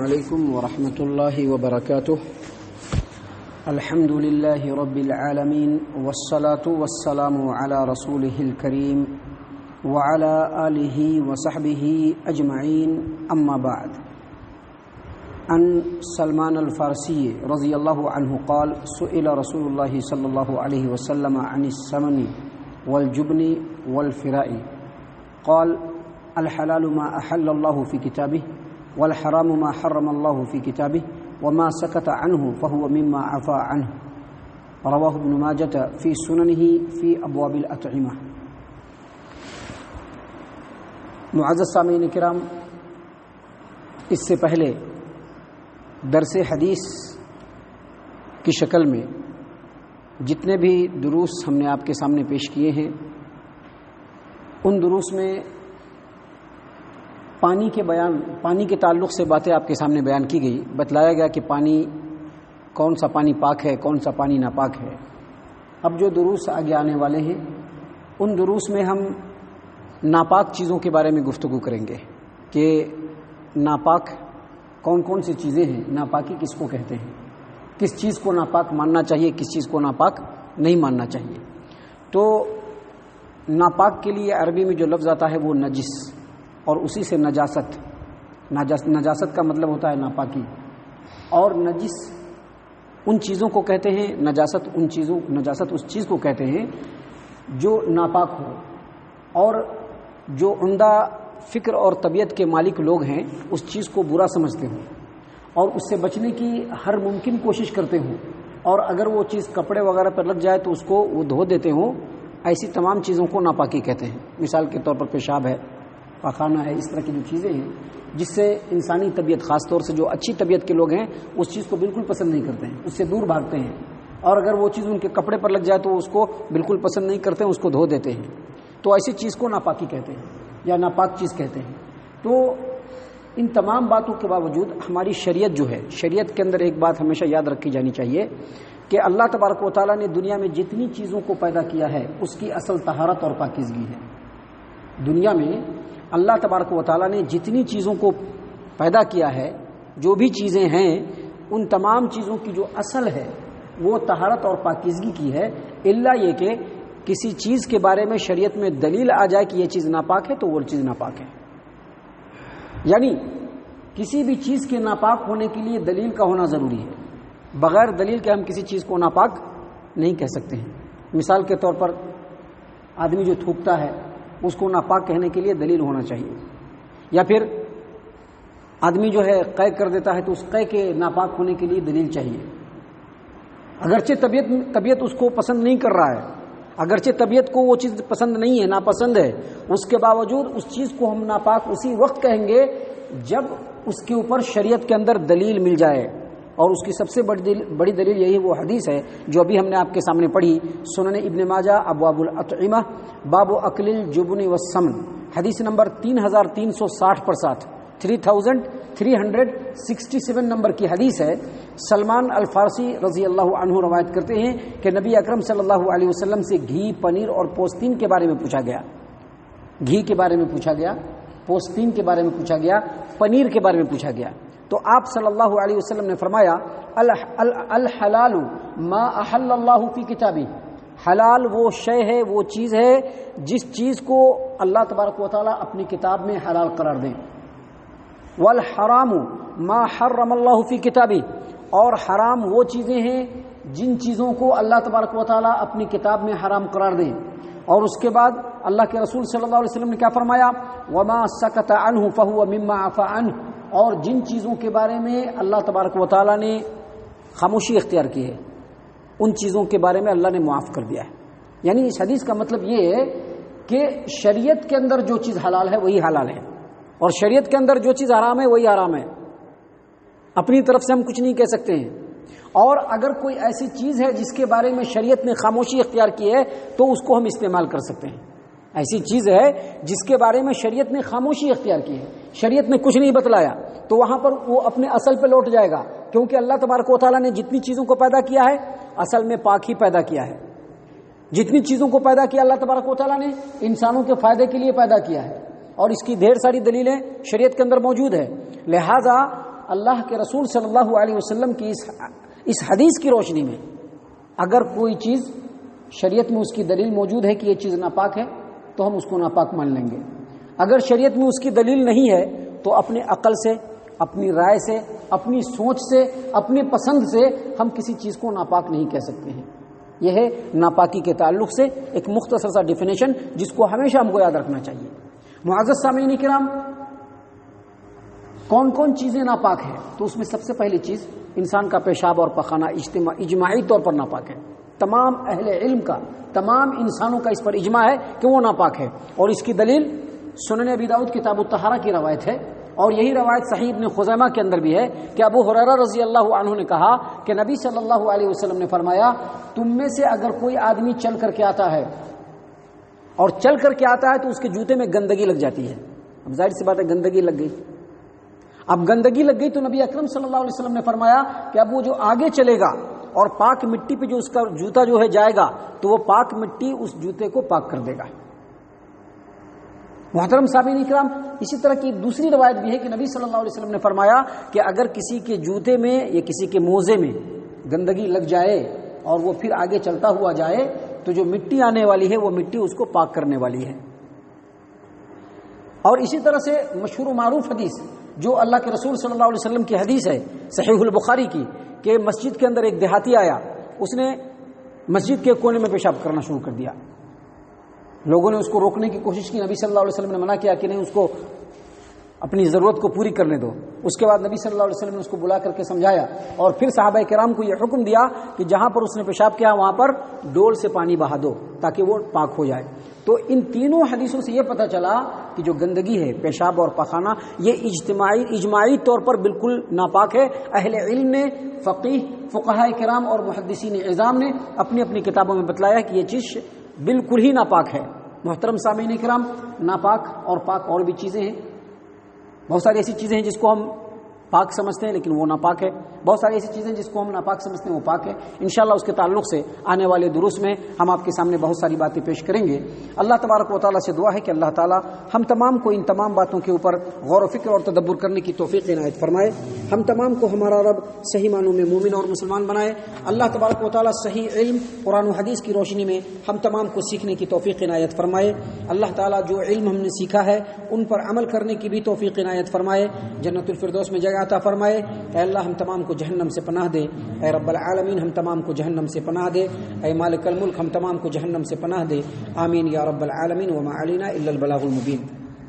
عليكم ورحمة الله وبركاته. الحمد لله رب العالمين والصلاة والسلام على رسوله الكريم وعلى آله وصحبه أجمعين. أما بعد، عن سلمان الفارسي رضي الله عنه قال: سئل رسول الله صلى الله عليه وسلم عن السمن والجبن والفراء قال: الحلال ما أحل الله في كتابه والحرام ما حرم الله في كتابه وما سكت عنه فهو مما عفا عنه. رواه ابن ماجہ في سننه في ابواب الأطعمة. معزز سامعین کرام، اس سے پہلے درس حدیث کی شکل میں جتنے بھی دروس ہم نے آپ کے سامنے پیش کیے ہیں، ان دروس میں پانی کے تعلق سے باتیں آپ کے سامنے بیان کی گئی. بتلایا گیا کہ کون سا پانی پاک ہے، کون سا پانی ناپاک ہے. اب جو دروس آگے آنے والے ہیں، ان دروس میں ہم ناپاک چیزوں کے بارے میں گفتگو کریں گے کہ ناپاک کون کون سی چیزیں ہیں، ناپاکی کس کو کہتے ہیں، کس چیز کو ناپاک ماننا چاہیے، کس چیز کو ناپاک نہیں ماننا چاہیے. تو ناپاک کے لیے عربی میں جو لفظ آتا ہے وہ نجس، اور اسی سے نجاست کا مطلب ہوتا ہے ناپاکی. اور نجس ان چیزوں کو کہتے ہیں، نجاست اس چیز کو کہتے ہیں جو ناپاک ہو. اور جو عمدہ فکر اور طبیعت کے مالک لوگ ہیں اس چیز کو برا سمجھتے ہوں اور اس سے بچنے کی ہر ممکن کوشش کرتے ہوں، اور اگر وہ چیز کپڑے وغیرہ پر لگ جائے تو اس کو وہ دھو دیتے ہوں. ایسی تمام چیزوں کو ناپاکی کہتے ہیں. مثال کے طور پر پیشاب ہے، پاخانہ ہے، اس طرح کی جو چیزیں ہیں جس سے انسانی طبیعت، خاص طور سے جو اچھی طبیعت کے لوگ ہیں، اس چیز کو بالکل پسند نہیں کرتے ہیں، اس سے دور بھاگتے ہیں. اور اگر وہ چیز ان کے کپڑے پر لگ جائے تو اس کو بالکل پسند نہیں کرتے ہیں، اس کو دھو دیتے ہیں. تو ایسی چیز کو ناپاکی کہتے ہیں یا ناپاک چیز کہتے ہیں. تو ان تمام باتوں کے باوجود ہماری شریعت جو ہے، شریعت کے اندر ایک بات ہمیشہ یاد رکھی جانی چاہیے کہ اللہ تبارک و تعالیٰ نے دنیا میں جتنی چیزوں کو پیدا کیا ہے اس کی اصل طہارت اور پاکیزگی ہے. دنیا میں اللہ تبارک و تعالیٰ نے جتنی چیزوں کو پیدا کیا ہے، جو بھی چیزیں ہیں، ان تمام چیزوں کی جو اصل ہے وہ طہارت اور پاکیزگی کی ہے. الا یہ کہ کسی چیز کے بارے میں شریعت میں دلیل آ جائے کہ یہ چیز ناپاک ہے تو وہ چیز ناپاک ہے. یعنی کسی بھی چیز کے ناپاک ہونے کے لیے دلیل کا ہونا ضروری ہے. بغیر دلیل کے ہم کسی چیز کو ناپاک نہیں کہہ سکتے ہیں. مثال کے طور پر آدمی جو تھوکتا ہے اس کو ناپاک کہنے کے لیے دلیل ہونا چاہیے. یا پھر آدمی جو ہے قے کر دیتا ہے تو اس قے کے ناپاک ہونے کے لیے دلیل چاہیے. اگرچہ طبیعت اس کو پسند نہیں کر رہا ہے، اگرچہ طبیعت کو وہ چیز پسند نہیں ہے، ناپسند ہے، اس کے باوجود اس چیز کو ہم ناپاک اسی وقت کہیں گے جب اس کے اوپر شریعت کے اندر دلیل مل جائے. اور اس کی سب سے بڑی دلیل یہی وہ حدیث ہے جو ابھی ہم نے آپ کے سامنے پڑھی، سنن ابن ماجہ ابواب الاطعمہ باب اکل الجبن والسمن، حدیث نمبر 3360 پر 3367 نمبر کی حدیث ہے. سلمان الفارسی رضی اللہ عنہ روایت کرتے ہیں کہ نبی اکرم صلی اللہ علیہ وسلم سے گھی، پنیر اور پوستین کے بارے میں پوچھا گیا. گھی کے بارے میں پوچھا گیا، پوستین کے بارے میں پوچھا گیا، پنیر کے بارے میں پوچھا گیا. تو آپ صلی اللہ علیہ وسلم نے فرمایا: الحلال ما احل اللہ فی کتابہ، حلال وہ شے ہے، وہ چیز ہے جس چیز کو اللہ تبارک و تعالیٰ اپنی کتاب میں حلال قرار دیں. والحرام ما حرم اللہ فی کتابہ، اور حرام وہ چیزیں ہیں جن چیزوں کو اللہ تبارک و تعالیٰ اپنی کتاب میں حرام قرار دیں. اور اس کے بعد اللہ کے رسول صلی اللہ علیہ وسلم نے کیا فرمایا؟ وما سکت عنہ فہو مما عفا عنہ، اور جن چیزوں کے بارے میں اللہ تبارک و تعالیٰ نے خاموشی اختیار کی ہے ان چیزوں کے بارے میں اللہ نے معاف کر دیا ہے. یعنی اس حدیث کا مطلب یہ ہے کہ شریعت کے اندر جو چیز حلال ہے وہی حلال ہے، اور شریعت کے اندر جو چیز حرام ہے وہی حرام ہے. اپنی طرف سے ہم کچھ نہیں کہہ سکتے ہیں. اور اگر کوئی ایسی چیز ہے جس کے بارے میں شریعت نے خاموشی اختیار کی ہے تو اس کو ہم استعمال کر سکتے ہیں. ایسی چیز ہے جس کے بارے میں شریعت نے خاموشی اختیار کی ہے، شریعت نے کچھ نہیں بتلایا، تو وہاں پر وہ اپنے اصل پہ لوٹ جائے گا، کیونکہ اللہ تبارک و تعالیٰ نے جتنی چیزوں کو پیدا کیا ہے اصل میں پاک ہی پیدا کیا ہے. جتنی چیزوں کو پیدا کیا اللہ تبارک و تعالیٰ نے انسانوں کے فائدے کے لیے پیدا کیا ہے، اور اس کی ڈھیر ساری دلیلیں شریعت کے اندر موجود ہے. لہذا اللہ کے رسول صلی اللہ علیہ وسلم کی اس حدیث کی روشنی میں اگر کوئی چیز شریعت میں اس کی دلیل موجود ہے کہ یہ چیز ناپاک ہے تو ہم اس کو ناپاک مان لیں گے. اگر شریعت میں اس کی دلیل نہیں ہے تو اپنے عقل سے، اپنی رائے سے، اپنی سوچ سے، اپنی پسند سے ہم کسی چیز کو ناپاک نہیں کہہ سکتے ہیں. یہ ہے ناپاکی کے تعلق سے ایک مختصر سا ڈیفینیشن جس کو ہمیشہ ہم کو یاد رکھنا چاہیے. معزز سامعین کرام، کون کون چیزیں ناپاک ہیں؟ تو اس میں سب سے پہلی چیز انسان کا پیشاب اور پخانہ اجماعی طور پر ناپاک ہے. تمام اہل علم کا، تمام انسانوں کا اس پر اجماع ہے کہ وہ ناپاک ہے. اور اس کی دلیل سنن ابی داؤد کتاب الطہارہ کی روایت ہے، اور یہی روایت صحیح ابن خزیمہ کے اندر بھی ہے کہ ابو ہریرہ رضی اللہ عنہ نے کہا کہ نبی صلی اللہ علیہ وسلم نے فرمایا، تم میں سے اگر کوئی آدمی چل کر کے آتا ہے اور چل کر کے آتا ہے تو اس کے جوتے میں گندگی لگ جاتی ہے. اب ظاہر سی بات ہے گندگی لگ گئی. اب گندگی لگ گئی تو نبی اکرم صلی اللہ علیہ وسلم نے فرمایا کہ اب وہ جو آگے چلے گا اور پاک مٹی پہ جو اس کا جوتا جو ہے جائے گا تو وہ پاک مٹی اس جوتے کو پاک کر دے گا. محترم سامعین کرام، اسی طرح کی دوسری روایت بھی ہے کہ نبی صلی اللہ علیہ وسلم نے فرمایا کہ اگر کسی کے جوتے میں یا کسی کے موزے میں گندگی لگ جائے اور وہ پھر آگے چلتا ہوا جائے تو جو مٹی آنے والی ہے وہ مٹی اس کو پاک کرنے والی ہے. اور اسی طرح سے مشہور و معروف حدیث جو اللہ کے رسول صلی اللہ علیہ وسلم کی حدیث ہے صحیح البخاری کی کہ مسجد کے اندر ایک دیہاتی آیا، اس نے مسجد کے کونے میں پیشاب کرنا شروع کر دیا. لوگوں نے اس کو روکنے کی کوشش کی، نبی صلی اللہ علیہ وسلم نے منع کیا کہ نہیں، اس کو اپنی ضرورت کو پوری کرنے دو. اس کے بعد نبی صلی اللہ علیہ وسلم نے اس کو بلا کر کے سمجھایا اور پھر صحابہ کرام کو یہ حکم دیا کہ جہاں پر اس نے پیشاب کیا وہاں پر ڈول سے پانی بہا دو تاکہ وہ پاک ہو جائے. تو ان تینوں حدیثوں سے یہ پتہ چلا کہ جو گندگی ہے، پیشاب اور پخانہ، یہ اجماعی طور پر بالکل ناپاک ہے. اہل علم نے، فقہاء کرام اور محدثین اعظام نے اپنی اپنی کتابوں میں بتلایا کہ یہ چیز بالکل ہی ناپاک ہے. محترم سامعین کرام، ناپاک اور پاک اور بھی چیزیں ہیں. بہت ساری ایسی چیزیں ہیں جس کو ہم پاک سمجھتے ہیں لیکن وہ ناپاک ہے. بہت ساری ایسی چیزیں جس کو ہم ناپاک سمجھتے ہیں وہ پاک ہے. انشاءاللہ اس کے تعلق سے آنے والے دروس میں ہم آپ کے سامنے بہت ساری باتیں پیش کریں گے. اللہ تبارک و تعالیٰ سے دعا ہے کہ اللہ تعالیٰ ہم تمام کو ان تمام باتوں کے اوپر غور و فکر اور تدبر کرنے کی توفیق عنایت فرمائے. ہم تمام کو ہمارا رب صحیح معنوں میں مومن اور مسلمان بنائے. اللہ تبارک و تعالیٰ صحیح علم قرآن و حدیث کی روشنی میں ہم تمام کو سیکھنے کی توفیق عنایت فرمائے. اللہ تعالیٰ جو علم ہم نے سیکھا ہے ان پر عمل کرنے کی بھی توفیق عنایت فرمائے. جنت الفردوس میں جگہ عطا فرمائے. اے اللہ ہم تمام کو جہنم سے پناہ دے. اے رب العالمین ہم تمام کو جہنم سے پناہ دے. اے مالک الملک ہم تمام کو جہنم سے پناہ دے. آمین یا رب العالمین. وما علینا الا البلاغ المبین.